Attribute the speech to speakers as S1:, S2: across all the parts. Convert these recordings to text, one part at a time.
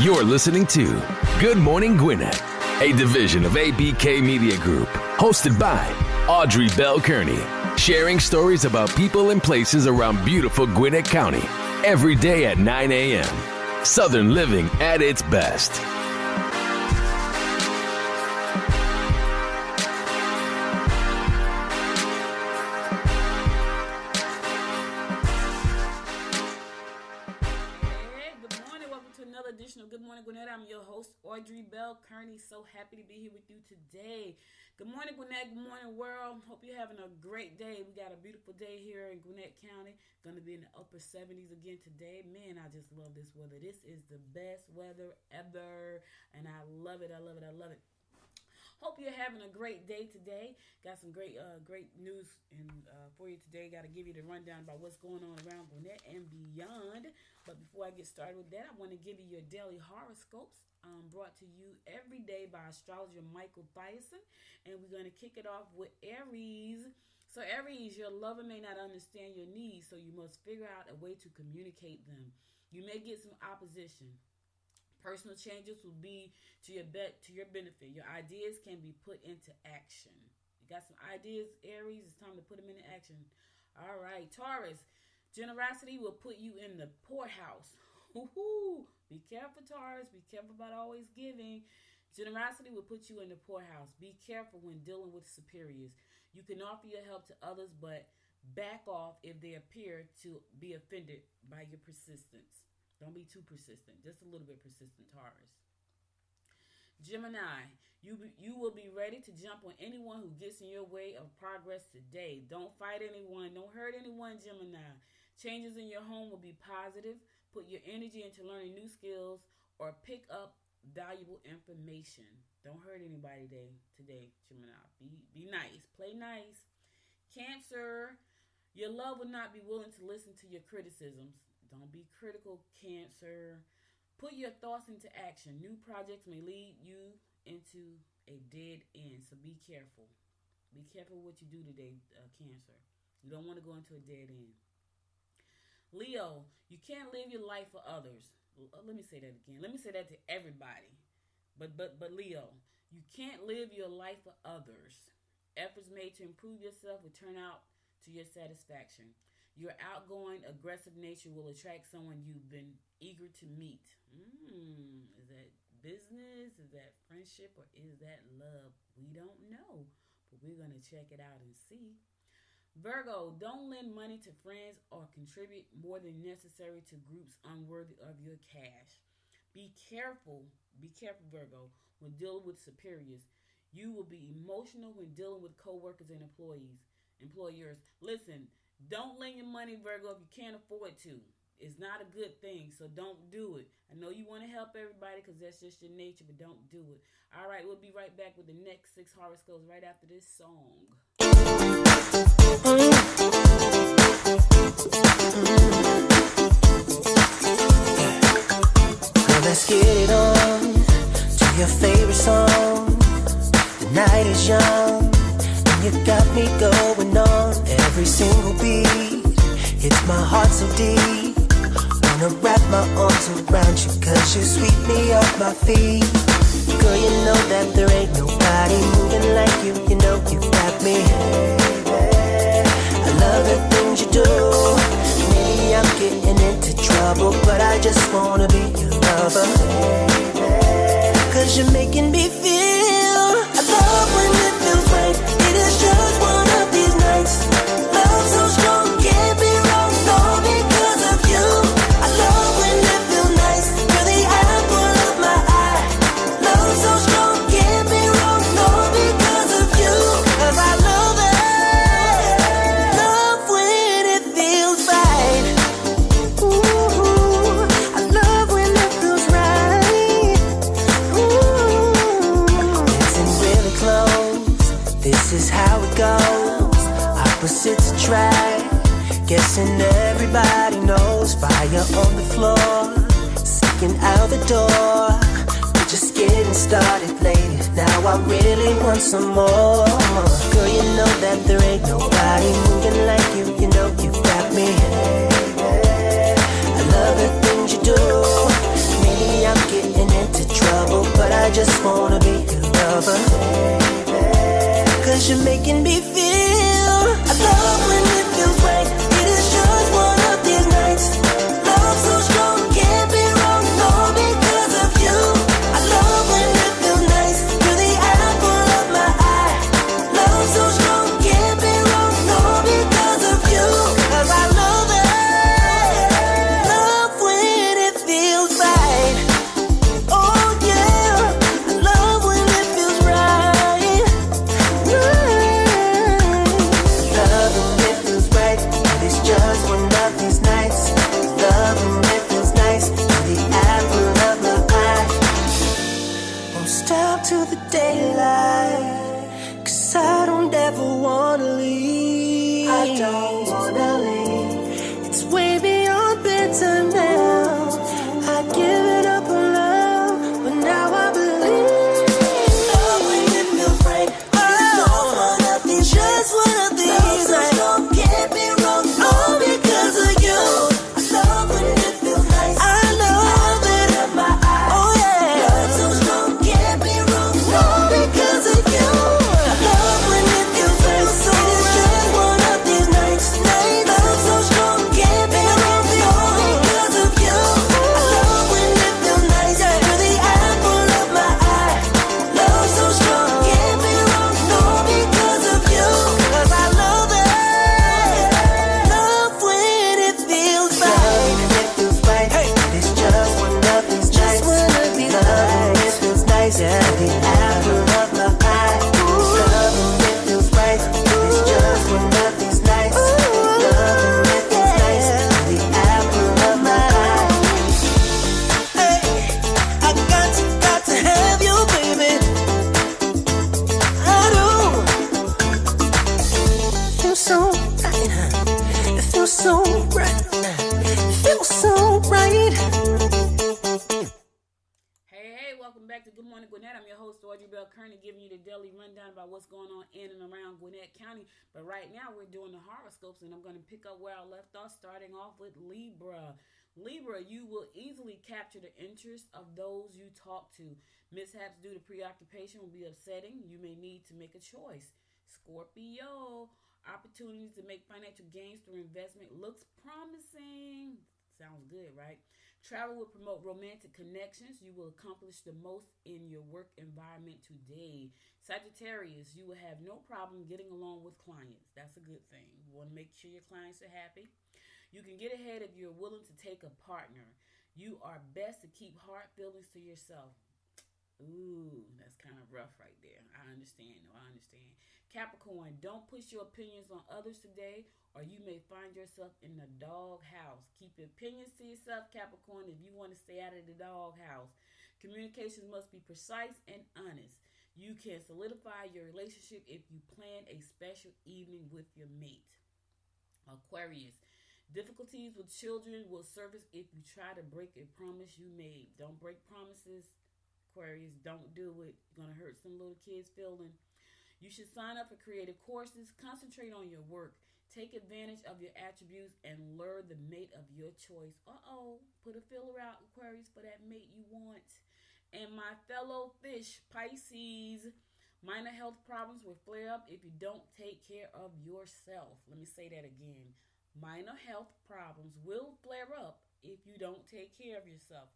S1: You're listening to Good Morning Gwinnett, a division of ABK Media Group, hosted by Audrey Bell Kearney, sharing stories about people and places around beautiful Gwinnett County every day at 9 a.m. Southern living at its best.
S2: Good morning, Gwinnett. I'm your host, Audrey Bell Kearney. So happy to be here with you today. Good morning, Gwinnett. Good morning, world. Hope you're having a great day. We got a beautiful day here in Gwinnett County. Going to be in the upper 70s again today. Man, I just love this weather. This is the best weather ever, and I love it. I love it. I love it. Hope you're having a great day today. Got some great news for you today. Got to give you the rundown about what's going on around Gwinnett and beyond. But before I get started with that, I want to give you your daily horoscopes brought to you every day by astrologer Michael Thiessen. And we're going to kick it off with Aries. So Aries, your lover may not understand your needs, so you must figure out a way to communicate them. You may get some opposition. Personal changes will be to your benefit. Your ideas can be put into action. You got some ideas, Aries? It's time to put them into action. All right, Taurus. Generosity will put you in the poorhouse. Woo-hoo. Be careful, Taurus. Be careful about always giving. Generosity will put you in the poorhouse. Be careful when dealing with superiors. You can offer your help to others, but back off if they appear to be offended by your persistence. Don't be too persistent. Just a little bit persistent, Taurus. Gemini, you will be ready to jump on anyone who gets in your way of progress today. Don't fight anyone. Don't hurt anyone, Gemini. Changes in your home will be positive. Put your energy into learning new skills or pick up valuable information. Don't hurt anybody today, Gemini. Be nice. Play nice. Cancer, your love will not be willing to listen to your criticisms. Don't be critical, Cancer. Put your thoughts into action. New projects may lead you into a dead end, so be careful. Be careful what you do today, Cancer. You don't want to go into a dead end. Leo, you can't live your life for others. Let me say that again. Let me say that to everybody. But Leo, you can't live your life for others. Efforts made to improve yourself will turn out to your satisfaction. Your outgoing, aggressive nature will attract someone you've been eager to meet. Is that business? Is that friendship? Or is that love? We don't know, but we're going to check it out and see. Virgo, don't lend money to friends or contribute more than necessary to groups unworthy of your cash. Be careful, Virgo, when dealing with superiors. You will be emotional when dealing with coworkers and employers. Listen, don't lend your money, Virgo, if you can't afford to. It's not a good thing, so don't do it. I know you want to help everybody because that's just your nature, but don't do it. All right, we'll be right back with the next 6 horoscopes right after this song.
S3: Well, let's get it on to your favorite song. The night is young, and you got me going on every single beat. It's my heart so deep. Wanna wrap my arms around you, cause you sweep me off my feet. Girl, you know that there ain't nobody moving like you. You know you got me. I love the things you do. Maybe I'm getting into trouble, but I just wanna be your lover. Cause you're making me feel. I love when it feels right. It is just one of these nights. Love so strong, can't be wrong, all because of you. I love when it feels nice. You're the apple of my eye. Love so strong, can't be wrong, all because of you. Cause I love it. Love when it feels right. Ooh, I love when it feels right. Ooh, dancing really close. This is how it goes. Opposites attract. Guessing everybody knows. Fire on the floor, sneaking out the door. We're just getting started, lady. Now I really want some more. Girl, you know that there ain't nobody moving like you. You know you got me. I love the things you do. Maybe I'm getting
S2: Good Morning Gwinnett. I'm your host, Audrey Bell Kearney, giving you the daily rundown about what's going on in and around Gwinnett County. But right now, we're doing the horoscopes, and I'm going to pick up where I left off, starting off with Libra. Libra, you will easily capture the interest of those you talk to. Mishaps due to preoccupation will be upsetting. You may need to make a choice. Scorpio, opportunities to make financial gains through investment looks promising. Sounds good, right? Travel will promote romantic connections. You will accomplish the most in your work environment today. Sagittarius, you will have no problem getting along with clients. That's a good thing. You want to make sure your clients are happy. You can get ahead if you're willing to take a partner. You are best to keep hard feelings to yourself. Ooh, that's kind of rough right there. I understand. Capricorn, don't push your opinions on others today, or you may find yourself in the doghouse. Keep your opinions to yourself, Capricorn, if you want to stay out of the doghouse. Communications must be precise and honest. You can solidify your relationship if you plan a special evening with your mate. Aquarius, difficulties with children will surface if you try to break a promise you made. Don't break promises, Aquarius. Don't do it. You're going to hurt some little kids' feeling. You should sign up for creative courses. Concentrate on your work. Take advantage of your attributes and lure the mate of your choice. Put a filler out, Aquarius, for that mate you want. And my fellow fish, Pisces, minor health problems will flare up if you don't take care of yourself. Let me say that again. Minor health problems will flare up if you don't take care of yourself.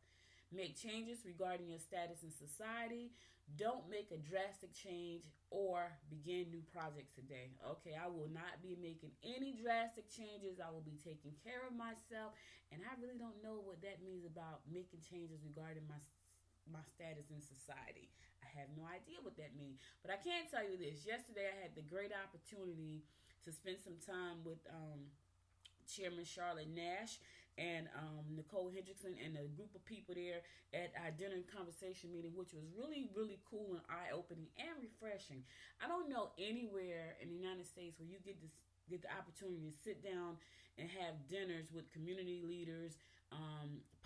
S2: Make changes regarding your status in society. Don't make a drastic change or begin new projects today. Okay, I will not be making any drastic changes. I will be taking care of myself. And I really don't know what that means about making changes regarding my status in society. I have no idea what that means. But I can tell you this. Yesterday, I had the great opportunity to spend some time with Chairman Charlotte Nash and Nicole Hendrickson and a group of people there at our dinner and conversation meeting, which was really, really cool and eye-opening and refreshing. I don't know anywhere in the United States where you get the opportunity to sit down and have dinners with community leaders,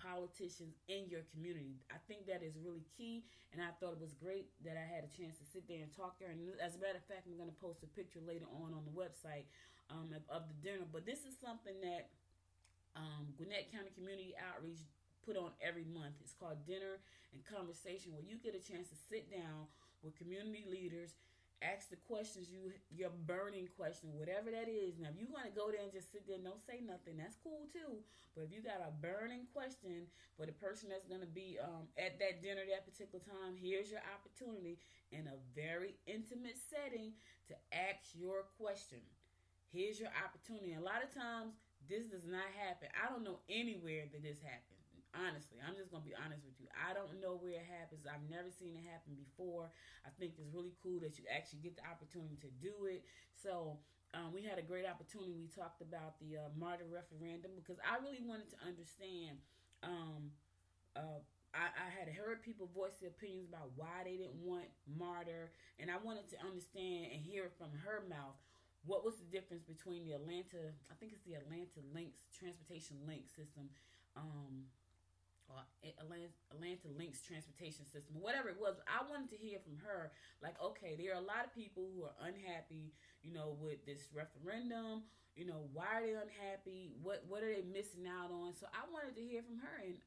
S2: politicians in your community. I think that is really key, and I thought it was great that I had a chance to sit there and talk there. And as a matter of fact, I'm going to post a picture later on the website of the dinner. But this is something that Gwinnett County Community Outreach put on every month. It's called Dinner and Conversation, where you get a chance to sit down with community leaders, ask the questions, your burning question, whatever that is. Now, if you're going to go there and just sit there and don't say nothing, that's cool too. But if you got a burning question for the person that's going to be at that dinner that particular time, here's your opportunity in a very intimate setting to ask your question. Here's your opportunity. A lot of times, this does not happen. I don't know anywhere that this happened. Honestly, I'm just going to be honest with you. I don't know where it happens. I've never seen it happen before. I think it's really cool that you actually get the opportunity to do it. So we had a great opportunity. We talked about the MARTA referendum because I really wanted to understand. I had heard people voice their opinions about why they didn't want MARTA, and I wanted to understand and hear from her mouth. What was the difference between the Atlanta Links Transportation Link System, or Atlanta Links Transportation System, whatever it was? I wanted to hear from her, like, okay, there are a lot of people who are unhappy, with this referendum. Why are they unhappy? What are they missing out on? So I wanted to hear from her, and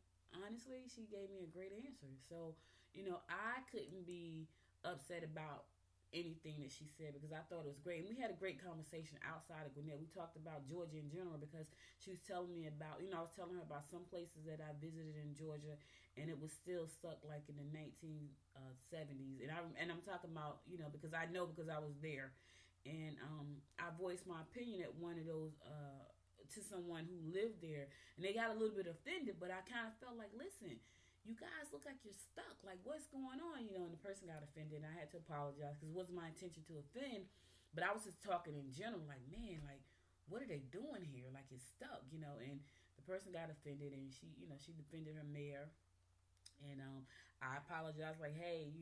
S2: honestly, she gave me a great answer. So, I couldn't be upset about anything that she said because I thought it was great. And we had a great conversation outside of Gwinnett. We talked about Georgia in general because she was telling me about, I was telling her about some places that I visited in Georgia and it was still stuck like in the 1970s. And I'm talking about, because I know because I was there. And I voiced my opinion at one of those to someone who lived there, and they got a little bit offended, but I kind of felt like, listen, you guys look like you're stuck. Like, what's going on? And the person got offended, and I had to apologize because it wasn't my intention to offend, but I was just talking in general, like, man, like, what are they doing here? Like, it's stuck, and the person got offended, and she defended her mayor, and I apologized, like, hey,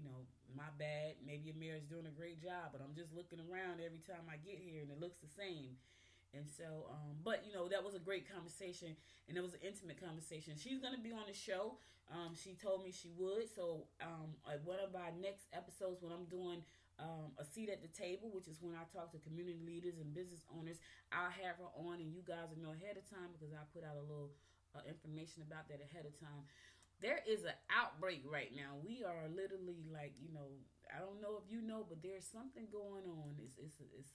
S2: my bad. Maybe your mayor's doing a great job, but I'm just looking around every time I get here, and it looks the same. And so, but that was a great conversation, and it was an intimate conversation. She's gonna be on the show. She told me she would. So, at one of our next episodes, when I'm doing a seat at the table, which is when I talk to community leaders and business owners, I'll have her on, and you guys will know ahead of time because I put out a little information about that ahead of time. There is an outbreak right now. We are literally like, I don't know if you know, but there's something going on. It's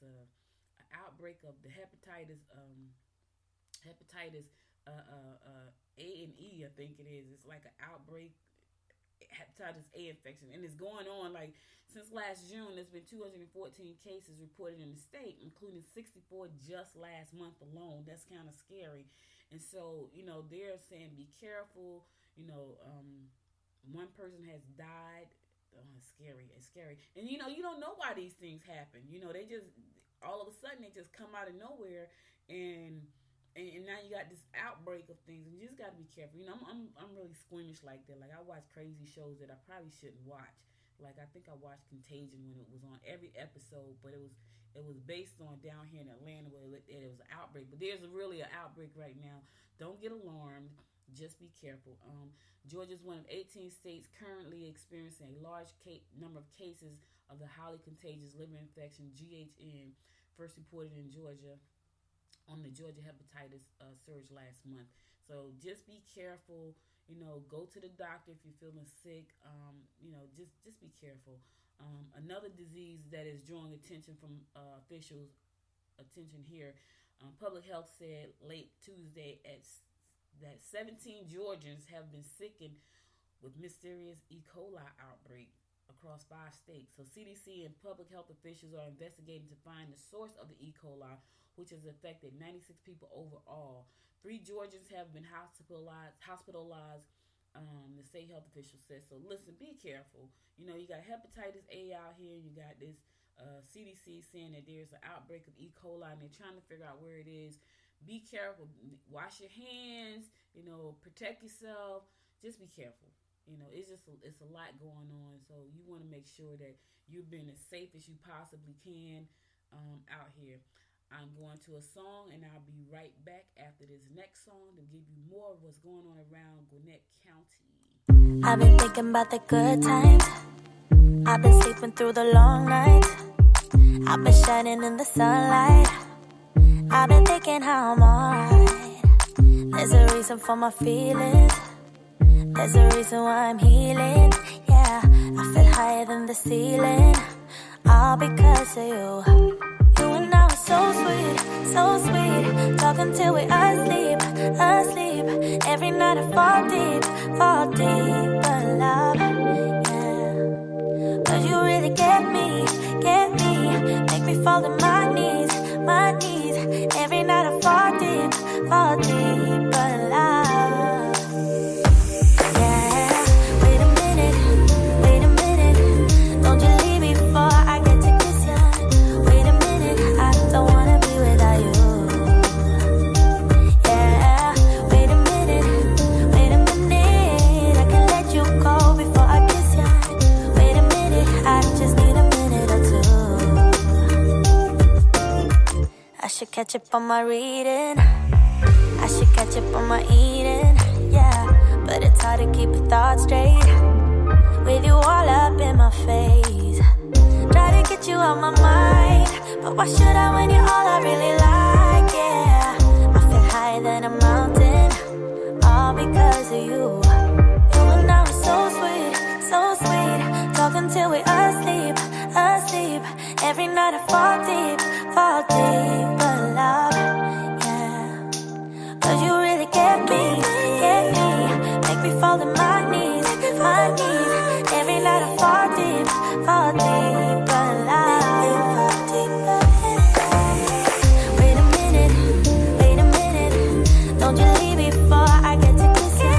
S2: an outbreak of the hepatitis A and E, I think it is. It's like an outbreak, hepatitis A infection, and it's going on like since last June. There's been 214 cases reported in the state, including 64 just last month alone. That's kind of scary. And so, they're saying be careful. One person has died. Oh, it's scary. And you don't know why these things happen. They just all of a sudden they just come out of nowhere, and now you got this outbreak of things, and you just got to be careful. I'm really squeamish like that. Like, I watch crazy shows that I probably shouldn't watch. Like, I think I watched Contagion when it was on every episode, but it was based on down here in Atlanta where it was an outbreak. But there's really an outbreak right now. Don't get alarmed. Just be careful. Georgia is one of 18 states currently experiencing a large number of cases of the highly contagious liver infection, GHN, first reported in Georgia on the Georgia hepatitis surge last month. So just be careful. Go to the doctor if you're feeling sick. Just be careful. Another disease that is drawing attention from officials' attention here. Public Health said late Tuesday that 17 Georgians have been sickened with mysterious E. coli outbreak across 5 states. So CDC and public health officials are investigating to find the source of the E. coli, which has affected 96 people overall. 3 Georgians have been hospitalized. The state health official says. So listen, be careful. You got hepatitis A out here. You got this CDC saying that there's an outbreak of E. coli, and they're trying to figure out where it is. Be careful. Wash your hands. Protect yourself. Just be careful. It's a lot going on. So you want to make sure that you're being as safe as you possibly can out here. I'm going to a song, and I'll be right back after this next song to give you more of what's going on around Gwinnett County.
S3: I've been thinking about the good times. I've been sleeping through the long nights. I've been shining in the sunlight. I've been thinking how I'm alright. There's a reason for my feelings. There's a reason why I'm healing. Yeah, I feel higher than the ceiling. All because of you. You and I were so sweet, so sweet. Talking till we asleep, asleep. Every night I fall deep, but love, yeah. 'Cause you really get me. Make me fall to my knees. Every night I fall deep, but love, yeah. Wait a minute, don't you leave me before I get to kiss ya. Wait a minute, I don't wanna be without you. Yeah, wait a minute, I can let you go before I kiss ya. Wait a minute, I just need a minute or two. I should catch up on my reading. I should catch up on my eating. Yeah, but it's hard to keep your thoughts straight with you all up in my face. Try to get you out my mind, but why should I when you're all I really like? Yeah, I feel higher than a mountain, all because of you. You and I were so sweet. Talking till we asleep. Every night I fall deep, but love, yeah. 'Cause you really get me. Make me fall to my knees. Every night I fall deep, but love. Wait a minute, don't you leave before I get to kiss you.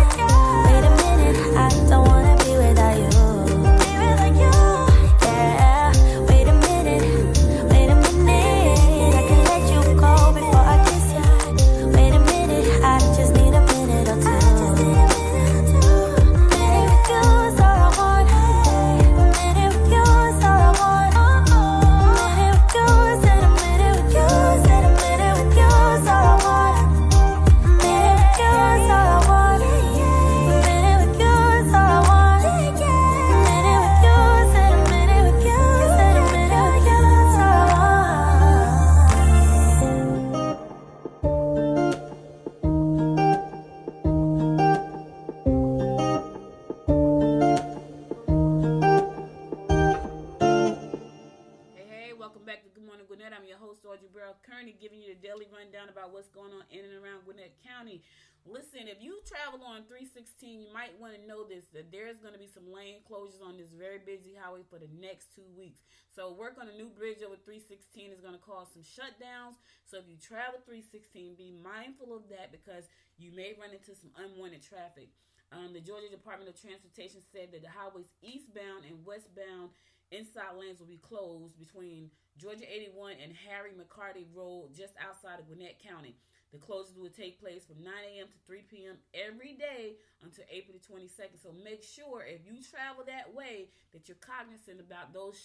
S3: Wait a minute, I don't wanna be without you. Yeah, wait a minute, I can let you go before I kiss you. Wait a minute, I just need a minute.
S2: about what's going on in and around Gwinnett County. Listen, if you travel on 316, you might want to know this, that there's going to be some lane closures on this very busy highway for the next 2 weeks. So work on a new bridge over 316 is going to cause some shutdowns. So if you travel 316, be mindful of that because you may run into some unwanted traffic. The Georgia Department of Transportation said that the highways eastbound and westbound inside lanes will be closed between Georgia 81 and Harry McCarty Road just outside of Gwinnett County. The closures will take place from 9 a.m. to 3 p.m. every day until April the 22nd. So make sure if you travel that way that you're cognizant about those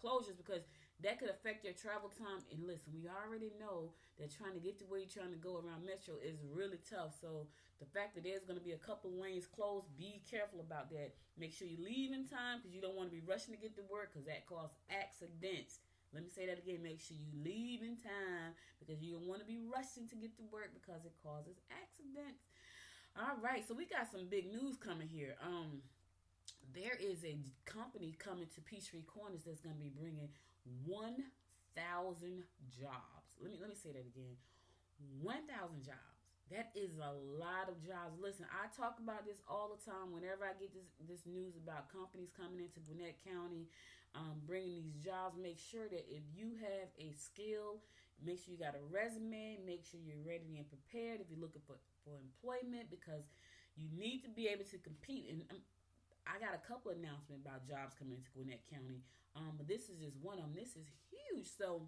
S2: closures because that could affect your travel time. And listen, we already know that trying to get to where you're trying to go around Metro is really tough. So the fact that there's going to be a couple lanes closed, be careful about that. Make sure you leave in time because you don't want to be rushing to get to work because that causes accidents. Let me say that again. Make sure you leave in time because you don't want to be rushing to get to work because it causes accidents. All right, so we got some big news coming here. There is a company coming to Peachtree Corners that's going to be bringing 1,000 jobs. Let me say that again. 1,000 jobs. That is a lot of jobs. Listen, I talk about this all the time whenever I get this news about companies coming into Gwinnett County, bringing these jobs. Make sure that if you have a skill, make sure you got a resume, make sure you're ready and prepared if you're looking for employment because you need to be able to compete. And I got a couple of announcements about jobs coming into Gwinnett County, but this is just one of them. This is huge. So,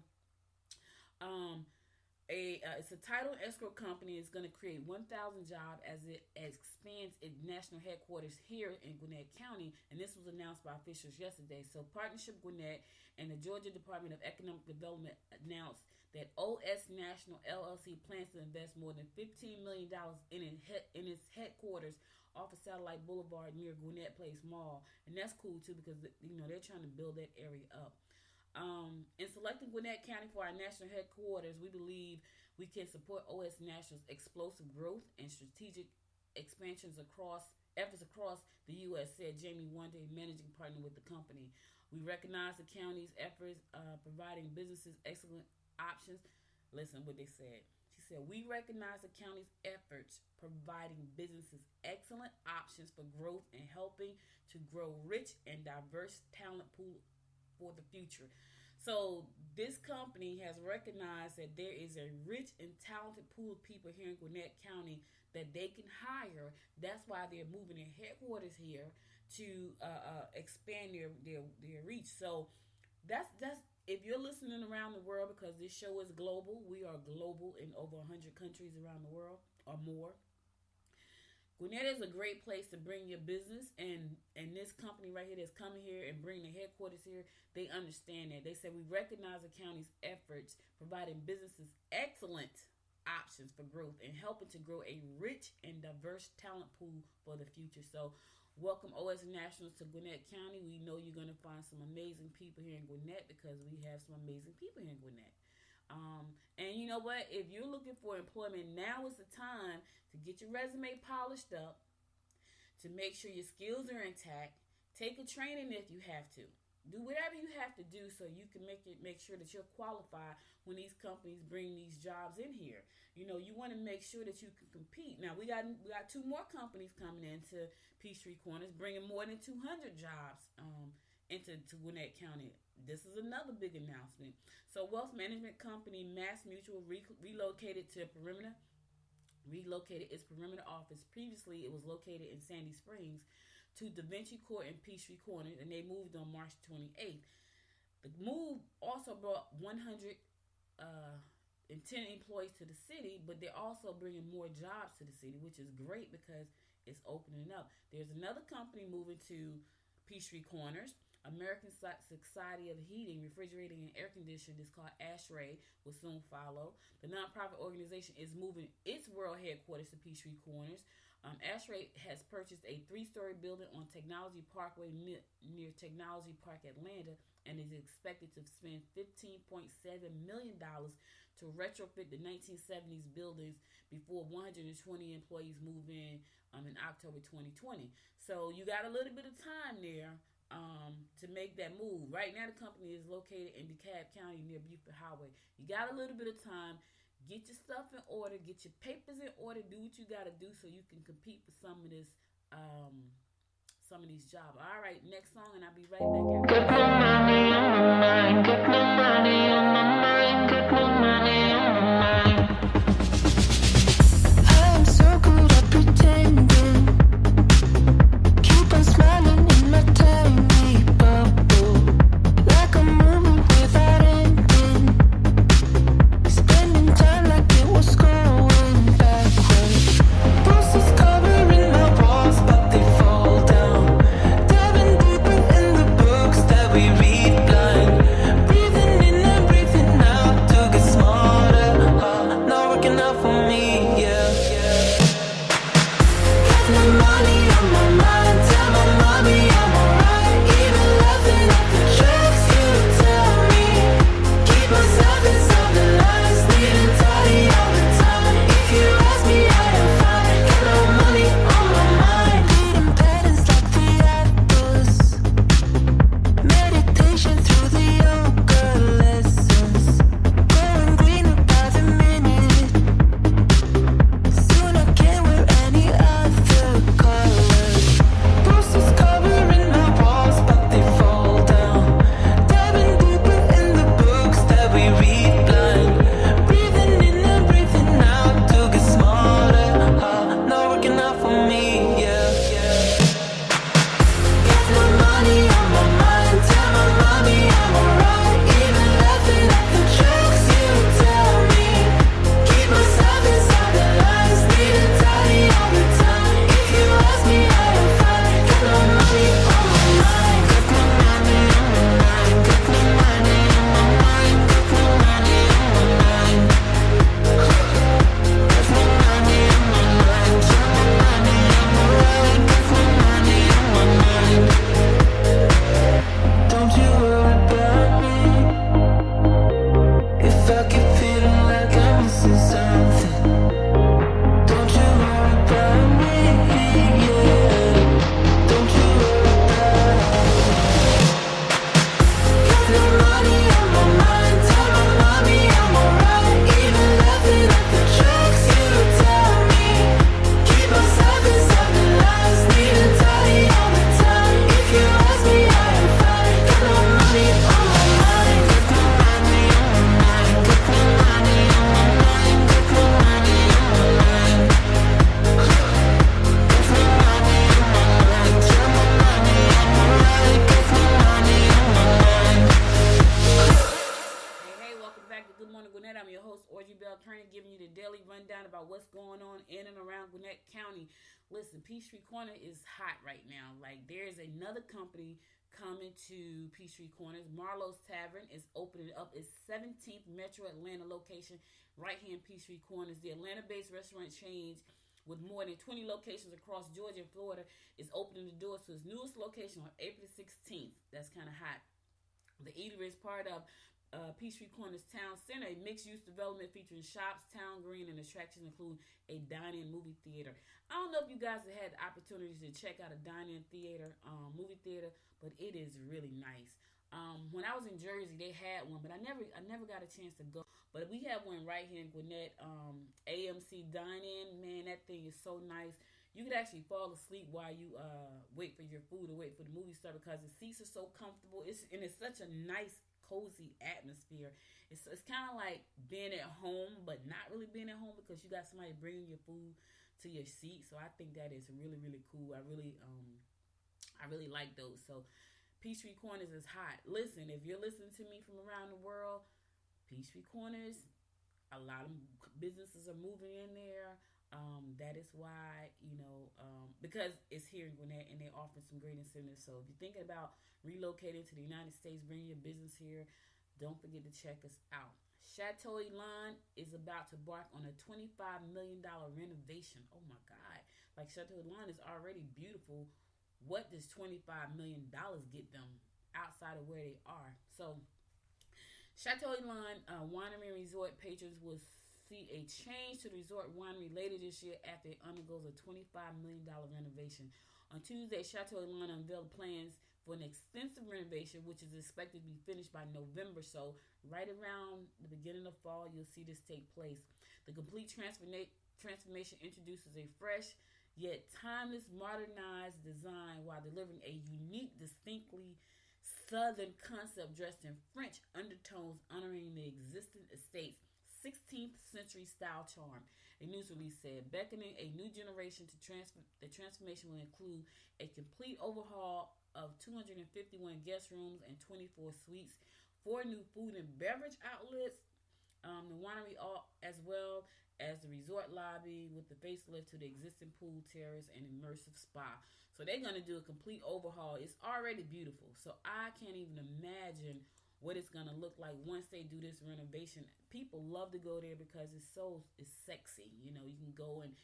S2: it's a title escrow company. It's going to create 1,000 jobs as it expands its national headquarters here in Gwinnett County. And this was announced by officials yesterday. So Partnership Gwinnett and the Georgia Department of Economic Development announced that OS National LLC plans to invest more than $15 million in its headquarters off of Satellite Boulevard near Gwinnett Place Mall. And that's cool too because they're trying to build that area up. In selecting Gwinnett County for our national headquarters, we believe we can support OS National's explosive growth and strategic expansions efforts across the U.S., said Jamie Wande, managing partner with the company. We recognize the county's efforts providing businesses excellent options. Listen what they said. She said, we recognize the county's efforts providing businesses excellent options for growth and helping to grow rich and diverse talent pool for the future. So this company has recognized that there is a rich and talented pool of people here in Gwinnett County that they can hire. That's why they're moving their headquarters here to expand their reach. So that's if you're listening around the world, because this show is global, we are global in over 100 countries around the world or more. Gwinnett is a great place to bring your business, and this company right here that's coming here and bringing the headquarters here, they understand that. They said we recognize the county's efforts providing businesses excellent options for growth and helping to grow a rich and diverse talent pool for the future. So welcome OS Nationals to Gwinnett County. We know you're going to find some amazing people here in Gwinnett because we have some amazing people here in Gwinnett. And you know what? If you're looking for employment, now is the time to get your resume polished up, to make sure your skills are intact. Take a training if you have to. Do whatever you have to do so you can make sure that you're qualified when these companies bring these jobs in here. You want to make sure that you can compete. Now we got 2 more companies coming into Peachtree Corners, bringing more than 200 jobs into Gwinnett County. This is another big announcement. So wealth management company Mass Mutual relocated its perimeter office. Previously, it was located in Sandy Springs to Da Vinci Court and Peachtree Corners, and they moved on March 28th. The move also brought 110 employees to the city, but they're also bringing more jobs to the city, which is great because it's opening up. There's another company moving to Peachtree Corners. American Society of Heating, Refrigerating, and Air Conditioning is called ASHRAE, will soon follow. The nonprofit organization is moving its world headquarters to Peachtree Corners. ASHRAE has purchased a 3-story building on Technology Parkway near Technology Park, Atlanta, and is expected to spend $15.7 million to retrofit the 1970s buildings before 120 employees move in October 2020. So you got a little bit of time there to make that move. Right now, the company is located in DeKalb County near Buford Highway. You got a little bit of time. Get your stuff in order. Get your papers in order. Do what you got to do so you can compete for some of these jobs. All right, next song, and I'll be right back.
S3: Get my money on my mind. Get my money on my mind. Get my money on my mind. I am so good at pretending. Keep on smiling in my tiny bubble, like a movie without ending. Spending time like it was going backwards. Bruises covering my walls, but they fall down. Diving deeper in the books that we read blind. Breathing in and breathing out to get smarter. Not working out for me, yeah. Got my money on my mind. Tell my mommy I'm alright. Even laughing at the jokes you tell me. Keep myself inside the lines. Needing tidy all the time. If you ask me, I am fine. Got no money on my mind. Reading patterns like the apples. Meditation through the yoga lessons. Going greener by the minute. Soon I can't wear any other colors. Bruises covering my walls, but they fall down. Diving deeper in the books that we read blind. Breathing in and breathing out to get smarter. Not working out for me, yeah. Got my money on my mind. Tell my mommy I'm alright. Even laughing at the jokes you tell me. Keep myself inside the lines. Needing tidy all the time. If you ask me, I am fine. Got no money on my mind. Got no money on my mind. Got no money on my mind. Got no money on my mind. Got no money on my mind. Tell my mommy I'm alright. Got no money on my mind. Don't you worry about me. If I keep feeling like I'm missing something, don't you worry about me, yeah. Don't you worry about me. Got no money on my mind. Tell my mommy I'm alright. Even laughing at the jokes you tell me. Keep myself inside the lines. Needing tidy all the time. If you ask me, I am fine. Got no money on my mind. Got no money on my mind. Got no money on my mind. Got no money on my mind. Got no money on my mind. Tell my mommy I'm alright. Got no money on my mind.
S2: Hey, welcome back to Good Morning Gwinnett. I'm your host, Audrey Bell Kearney, giving you the daily rundown about what's going on in and around Gwinnett County. Listen, Peachtree Corner is hot right now. Like, there's another company coming to Peachtree Corners. Marlowe's Tavern is opening up its 17th Metro Atlanta location right here in Peachtree Corners. The Atlanta-based restaurant chain with more than 20 locations across Georgia and Florida is opening the doors to its newest location on April 16th. That's kind of hot. The eatery is part of Peachtree Corners Town Center, a mixed-use development featuring shops, town green, and attractions include a dine-in movie theater. I don't know if you guys have had the opportunity to check out a dine-in theater, movie theater, but it is really nice. When I was in Jersey, they had one, but I never got a chance to go. But we have one right here in Gwinnett, AMC Dine-In. Man, that thing is so nice. You could actually fall asleep while you wait for your food or wait for the movie to start because the seats are so comfortable. It's such a nice, cozy atmosphere. It's kind of like being at home, but not really being at home because you got somebody bringing your food to your seat. So I think that is really, really cool. I really like those. So Peachtree Corners is hot. Listen, if you're listening to me from around the world, Peachtree Corners, a lot of businesses are moving in there. That is why, because it's here in Gwinnett and they're offering some great incentives. So if you're thinking about relocating to the United States, bringing your business here, don't forget to check us out. Chateau Elan is about to embark on a $25 million renovation. Oh my God. Like, Chateau Elan is already beautiful. What does $25 million get them outside of where they are? So Chateau Elan Winery and Resort patrons will see a change to the resort winery later this year after it undergoes a $25 million renovation. On Tuesday, Chateau Elan unveiled plans for an extensive renovation, which is expected to be finished by November. So right around the beginning of fall, you'll see this take place. The complete transformation introduces a fresh yet timeless modernized design while delivering a unique, distinctly Southern concept dressed in French undertones, honoring the existing estate's 16th century style charm. A news release said, beckoning a new generation to the transformation will include a complete overhaul of 251 guest rooms and 24 suites, 4 new food and beverage outlets, the winery, as well as the resort lobby with the facelift to the existing pool terrace and immersive spa. So they're going to do a complete overhaul. It's already beautiful. So I can't even imagine what it's going to look like once they do this renovation. People love to go there because it's sexy. You know, you can go and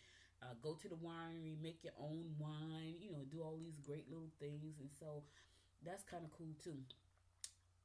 S2: go to the winery, make your own wine, you know, do all these great little things. And so that's kind of cool too.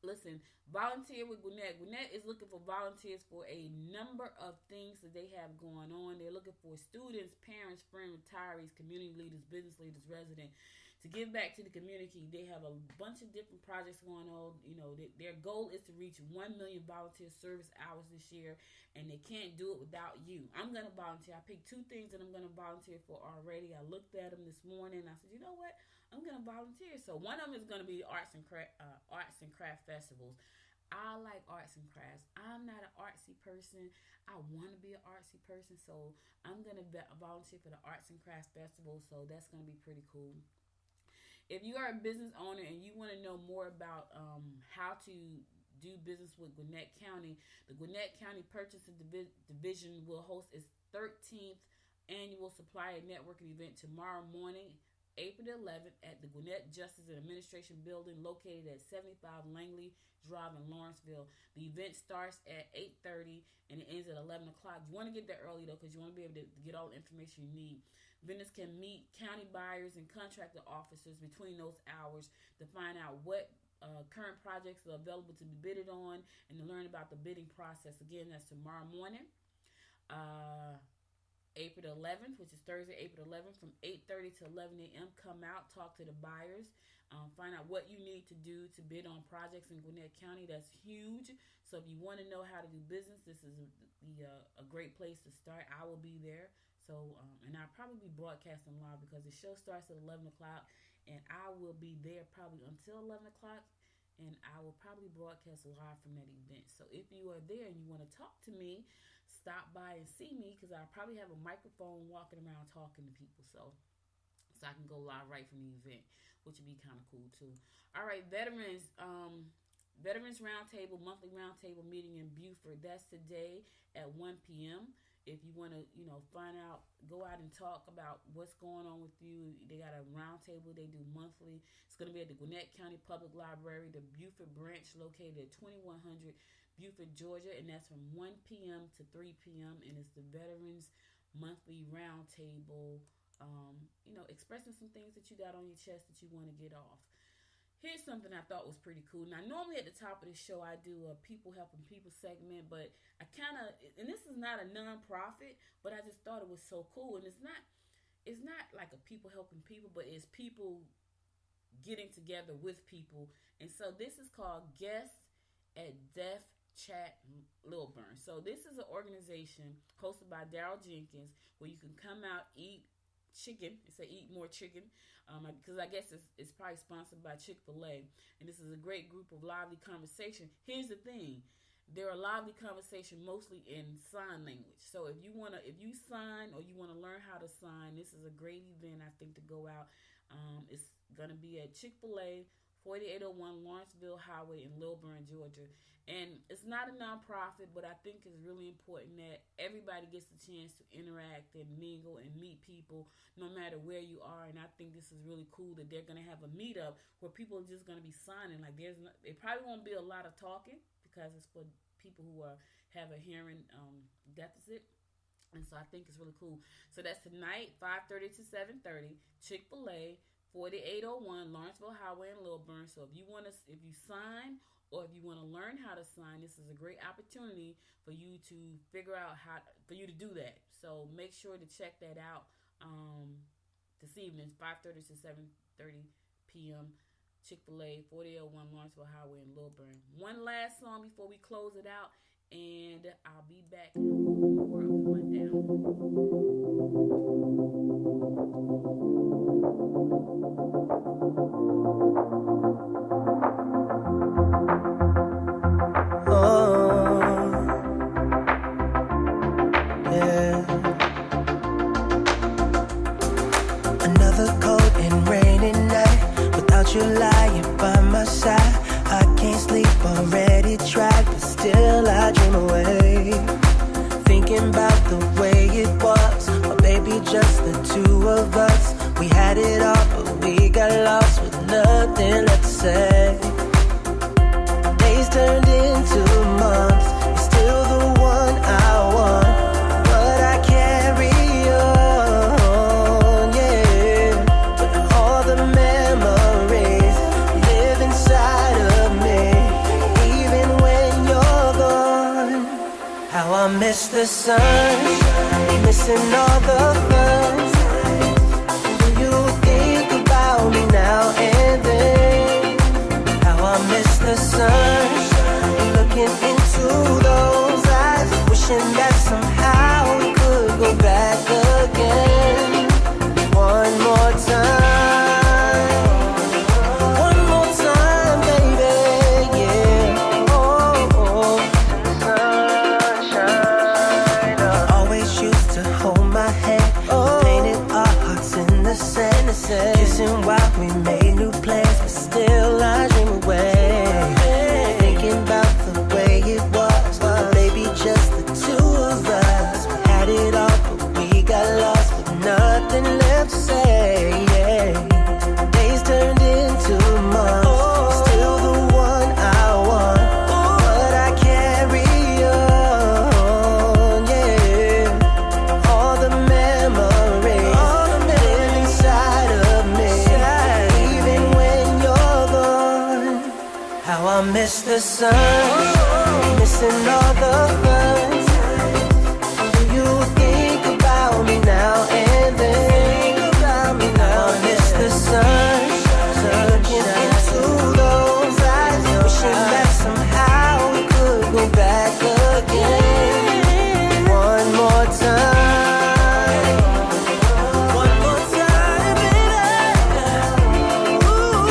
S2: Listen, volunteer with Gwinnett. Gwinnett is looking for volunteers for a number of things that they have going on. They're looking for students, parents, friends, retirees, community leaders, business leaders, residents to give back to the community. They have a bunch of different projects going on. You know, their goal is to reach 1 million volunteer service hours this year, and they can't do it without you. I'm going to volunteer. I picked 2 things that I'm going to volunteer for already. I looked at them this morning. I said, you know what? I'm going to volunteer. So one of them is going to be arts and craft festivals. I like arts and crafts. I'm not an artsy person. I want to be an artsy person. So I'm going to volunteer for the Arts and Crafts Festival. So that's going to be pretty cool. If you are a business owner and you want to know more about how to do business with Gwinnett County, the Gwinnett County Purchasing Division will host its 13th annual supplier networking event tomorrow morning, April 11th, at the Gwinnett Justice and Administration Building located at 75 Langley Drive in Lawrenceville. The event starts at 8:30 and it ends at 11 o'clock. You want to get there early though, because you want to be able to get all the information you need. Vendors can meet county buyers and contractor officers between those hours to find out what current projects are available to be bidded on and to learn about the bidding process. Again, that's tomorrow morning. April 11th, which is Thursday, April 11th, from 8:30 to 11 a.m. Come out, talk to the buyers, find out what you need to do to bid on projects in Gwinnett County. That's huge. So if you want to know how to do business, this is a great place to start. I will be there. So, and I'll probably be broadcasting live because the show starts at 11 o'clock, and I will be there probably until 11 o'clock, and I will probably broadcast live from that event. So if you are there and you want to talk to me, stop by and see me, because I'll probably have a microphone walking around talking to people, so I can go live right from the event, which would be kind of cool too. All right, Veterans Roundtable, monthly roundtable meeting in Beaufort. That's today at 1 p.m. If you want to, find out, go out and talk about what's going on with you. They got a roundtable they do monthly. It's going to be at the Gwinnett County Public Library, the Beaufort branch, located at 2100 Beaufort, Georgia, and that's from 1 p.m. to 3 p.m. And it's the Veterans Monthly Roundtable, expressing some things that you got on your chest that you want to get off. Here's something I thought was pretty cool. Now, normally at the top of the show, I do a People Helping People segment, but I kind of, and this is not a non-profit, but I just thought it was so cool. And it's not like a people helping people, but it's people getting together with people. And so this is called Guests at Deaf Chat Lilburn. So this is an organization hosted by Daryl Jenkins where you can come out, eat chicken. It say eat more chicken, because I guess it's probably sponsored by Chick-fil-A. And this is a great group of lively conversation. Here's the thing. They're a lively conversation mostly in sign language. So if you sign or you want to learn how to sign, this is a great event, I think, to go out. It's going to be at Chick-fil-A, 4801 Lawrenceville Highway in Lilburn, Georgia. And it's not a nonprofit, but I think it's really important that everybody gets the chance to interact and mingle and meet people no matter where you are. And I think this is really cool that they're going to have a meetup where people are just going to be signing. Like it probably won't be a lot of talking because it's for people who have a hearing deficit. And so I think it's really cool. So that's tonight, 5:30 to 7:30, Chick-fil-A, 4801 Lawrenceville Highway in Lilburn. So if you sign or if you want to learn how to sign, this is a great opportunity for you to figure out for you to do that. So make sure to check that out this evening, 5:30 to 7:30 p.m. Chick-fil-A, 4801 Lawrenceville Highway in Lilburn. One last song before we close it out, and I'll be back for more of
S3: Another cold and rainy night without you lying by my side. I can't sleep, already tried, but still I dream away. Thinking about the way it was, oh baby, just the two of us. We had it all, but we got lost with nothing left to say. Days turned into months, you're still the one I want, but I carry on, yeah. But all the memories live inside of me, even when you're gone. How I miss the sun, missing all the fun. Do you think about me now and then? How I miss the sun, looking into those eyes, wishing that somehow we could go back again. One more time, one more time, baby, yeah. Oh, sunshine. Always used to hold my hand, painted our hearts in the sand. Kissing while we made new plans, but still I dream away. Thinking about the way it was, baby, just the two of us. We had it all, but we got lost with nothing left to say, yeah. Days turned into months, still the one I want, but I carry on, yeah. All the memories live inside of me, even when you're gone. How I miss the sun, missing all the fun. Do you think about me now and then? How I miss the sun, looking into those eyes, wishing that somehow we could go back again. One more time, one more time, baby. Ooh,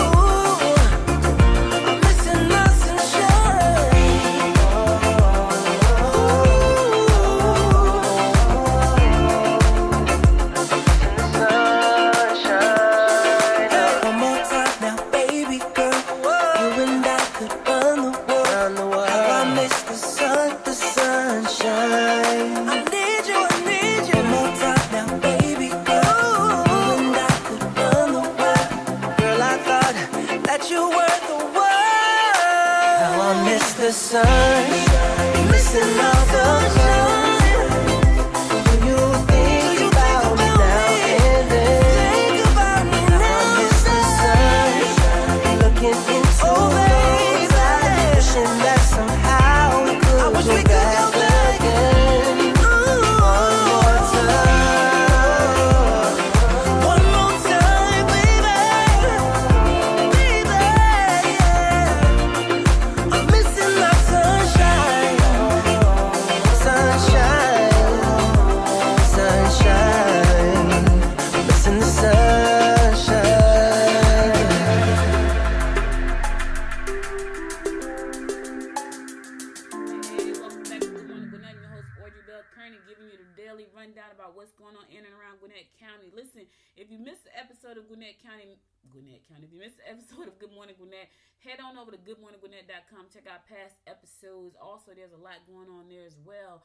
S3: I'm missing the sunshine. One more time now, baby girl. You and I could run the world. How I miss the sun, the sunshine. I need you, I need you. One more time now, baby girl. You and I could run the world. Girl, I thought that you were the one. How I miss the sun, missing all the sun. Do you think about me now and then? How I miss the sun, looking into those eyes, wishing that somehow we could go back again. One more time, one more time, baby, baby, yeah. I'm missing the sunshine, sunshine, sunshine. Missing the sunshine.
S2: Hey, welcome back to Good Morning Gwinnett. Your host, Audrey Bell Kearney, giving you the daily rundown about what's going on in and around Gwinnett County. Listen, if you missed the episode of Gwinnett County, if you missed the episode of Good Morning Gwinnett, head on over to goodmorninggwinnett.com. Check out past episodes. Also, there's a lot going on there as well.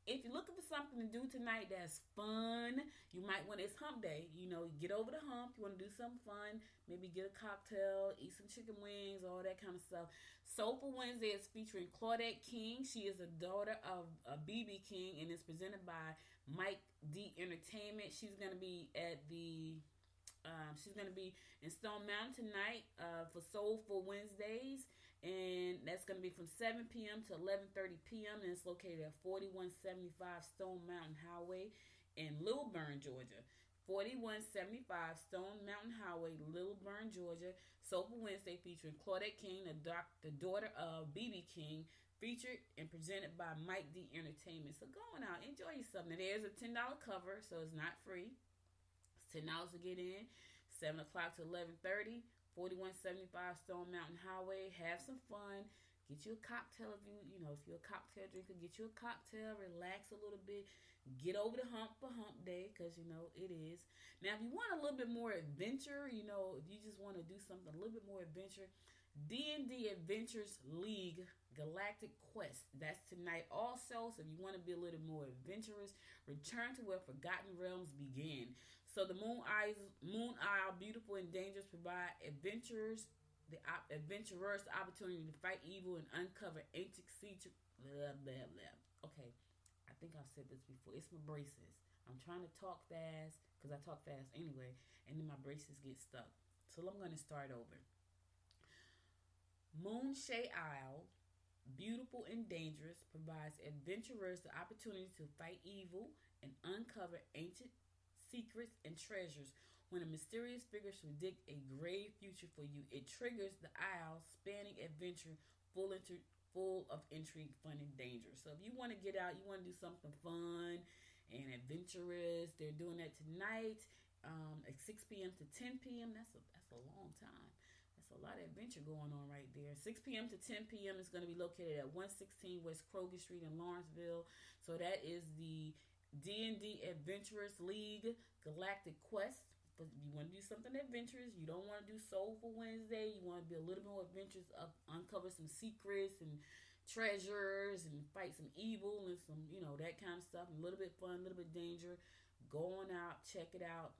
S2: If you're looking for something to do tonight that's fun, you might want, it's hump day. You know, get over the hump. You want to do something fun. Maybe get a cocktail, eat some chicken wings, all that kind of stuff. Soulful Wednesday is featuring Claudette King. She is a daughter of BB King and is presented by Mike D Entertainment. She's going to be at the she's going to be in Stone Mountain tonight for Soulful Wednesdays, and that's going to be from 7 p.m. to 11:30 p.m. and it's located at 4175 Stone Mountain Highway in Lilburn, Georgia. 4175 Stone Mountain Highway, Lilburn, Georgia. Soulful Wednesday featuring Claudette King, the daughter of BB King, featured and presented by Mike D Entertainment. So go on out, enjoy yourself. Now there's a $10 cover, so it's not free. It's $10 to get in. 7 o'clock to 11:30. 4175 Stone Mountain Highway. Have some fun. Get you a cocktail if if you're a cocktail drinker. Get you a cocktail. Relax a little bit. Get over the hump for hump day, because it is. Now, if you want a little bit more adventure, if you just want to do something a little bit more adventure, D&D Adventures League Galactic Quest. That's tonight also. So if you want to be a little more adventurous, return to where Forgotten Realms begin. So the Moon Isle, Beautiful and Dangerous, provide adventurers the opportunity to fight evil and uncover ancient secrets. Blah, blah, blah. Okay, I think I've said this before. It's my braces. I'm trying to talk fast because I talk fast anyway, and then my braces get stuck. So I'm going to start over. Moonshay Isle, Beautiful and Dangerous, provides adventurers the opportunity to fight evil and uncover ancient secrets and treasures. When a mysterious figure predict a grave future for you, it triggers the Isle spanning adventure full of intrigue, fun, and danger. So if you want to get out, you want to do something fun and adventurous, they're doing that tonight at 6 p.m. to 10 p.m. That's a long time. That's a lot of adventure going on right there. 6 p.m. to 10 p.m. is going to be located at 116 West Kroger Street in Lawrenceville. So that is the D&D Adventurous League Galactic Quest. But you want to do something adventurous. You don't want to do Soulful Wednesday. You want to be a little more adventurous, uncover some secrets and treasures and fight some evil and some, that kind of stuff. A little bit fun, a little bit danger. Go on out, check it out.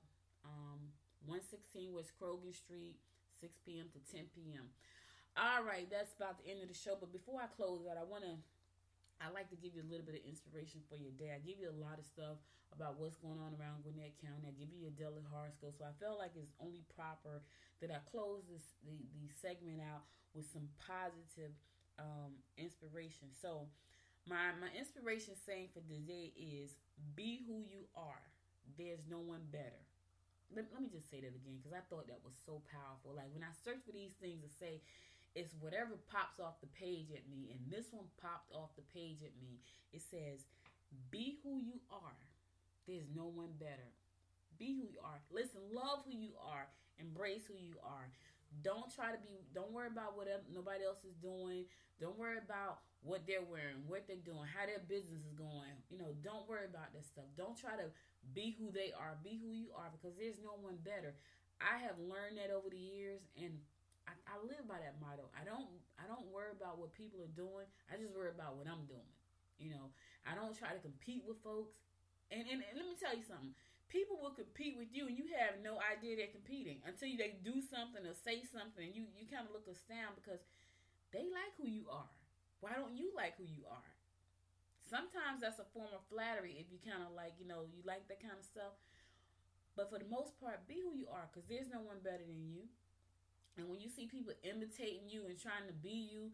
S2: 116 West Kroger Street, 6 p.m. to 10 p.m. All right, that's about the end of the show. But before I close out, I like to give you a little bit of inspiration for your day. I give you a lot of stuff about what's going on around Gwinnett County. I give you your daily horoscope. So I felt like it's only proper that I close the segment out with some positive inspiration. So my inspiration saying for today is, be who you are. There's no one better. Let me just say that again, because I thought that was so powerful. Like when I search for these things to say, it's whatever pops off the page at me. And this one popped off the page at me. It says, be who you are. There's no one better. Be who you are. Listen, love who you are. Embrace who you are. Don't worry about what nobody else is doing. Don't worry about what they're wearing, what they're doing, how their business is going. Don't worry about that stuff. Don't try to be who they are. Be who you are, because there's no one better. I have learned that over the years, and I live by that motto. I don't worry about what people are doing. I just worry about what I'm doing. I don't try to compete with folks. And let me tell you something. People will compete with you, and you have no idea they're competing until they do something or say something. And you kind of look astounded because they like who you are. Why don't you like who you are? Sometimes that's a form of flattery if you kind of like, you like that kind of stuff. But for the most part, be who you are, because there's no one better than you. And when you see people imitating you and trying to be you,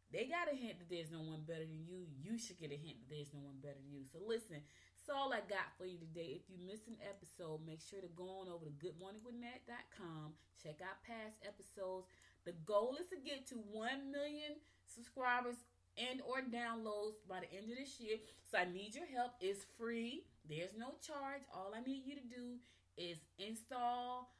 S2: they got a hint that there's no one better than you. You should get a hint that there's no one better than you. So listen, that's all I got for you today. If you missed an episode, make sure to go on over to goodmorninggwinnett.com. Check out past episodes. The goal is to get to 1 million subscribers and or downloads by the end of this year. So I need your help. It's free. There's no charge. All I need you to do is install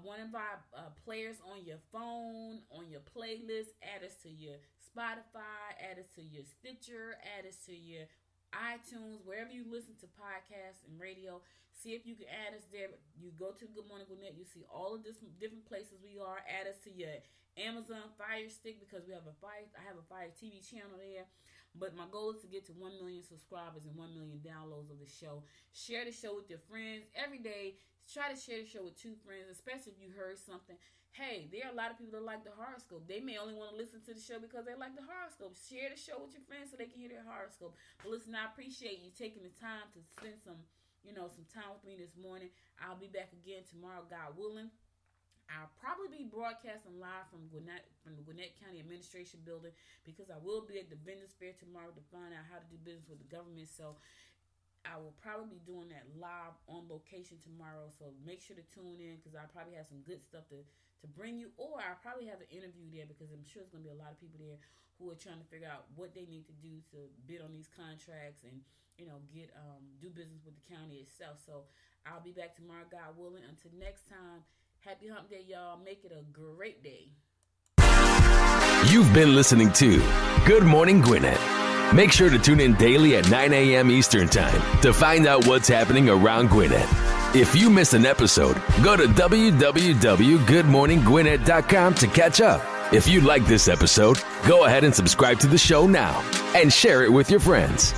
S2: one of our players on your phone, on your playlist. Add us to your Spotify, add us to your Stitcher, add us to your iTunes, wherever you listen to podcasts and radio. See if you can add us there. You go to Good Morning Gwinnett, you see all of this different places we are. Add us to your Amazon Fire Stick, because I have a Fire TV channel there. But my goal is to get to 1 million subscribers and 1 million downloads of the show. Share the show with your friends every day. Try to share the show with 2 friends, especially if you heard something. Hey, there are a lot of people that like the horoscope. They may only want to listen to the show because they like the horoscope. Share the show with your friends so they can hear their horoscope. But listen, I appreciate you taking the time to spend some time with me this morning. I'll be back again tomorrow, God willing. I'll probably be broadcasting live from the Gwinnett County Administration Building, because I will be at the Vendors Fair tomorrow to find out how to do business with the government. So I will probably be doing that live on location tomorrow, so make sure to tune in because I probably have some good stuff to bring you, or I'll probably have an interview there because I'm sure there's going to be a lot of people there who are trying to figure out what they need to do to bid on these contracts and, get do business with the county itself. So I'll be back tomorrow, God willing. Until next time, happy hump day, y'all. Make it a great day.
S1: You've been listening to Good Morning Gwinnett. Make sure to tune in daily at 9 a.m. Eastern Time to find out what's happening around Gwinnett. If you miss an episode, go to www.goodmorninggwinnett.com to catch up. If you like this episode, go ahead and subscribe to the show now and share it with your friends.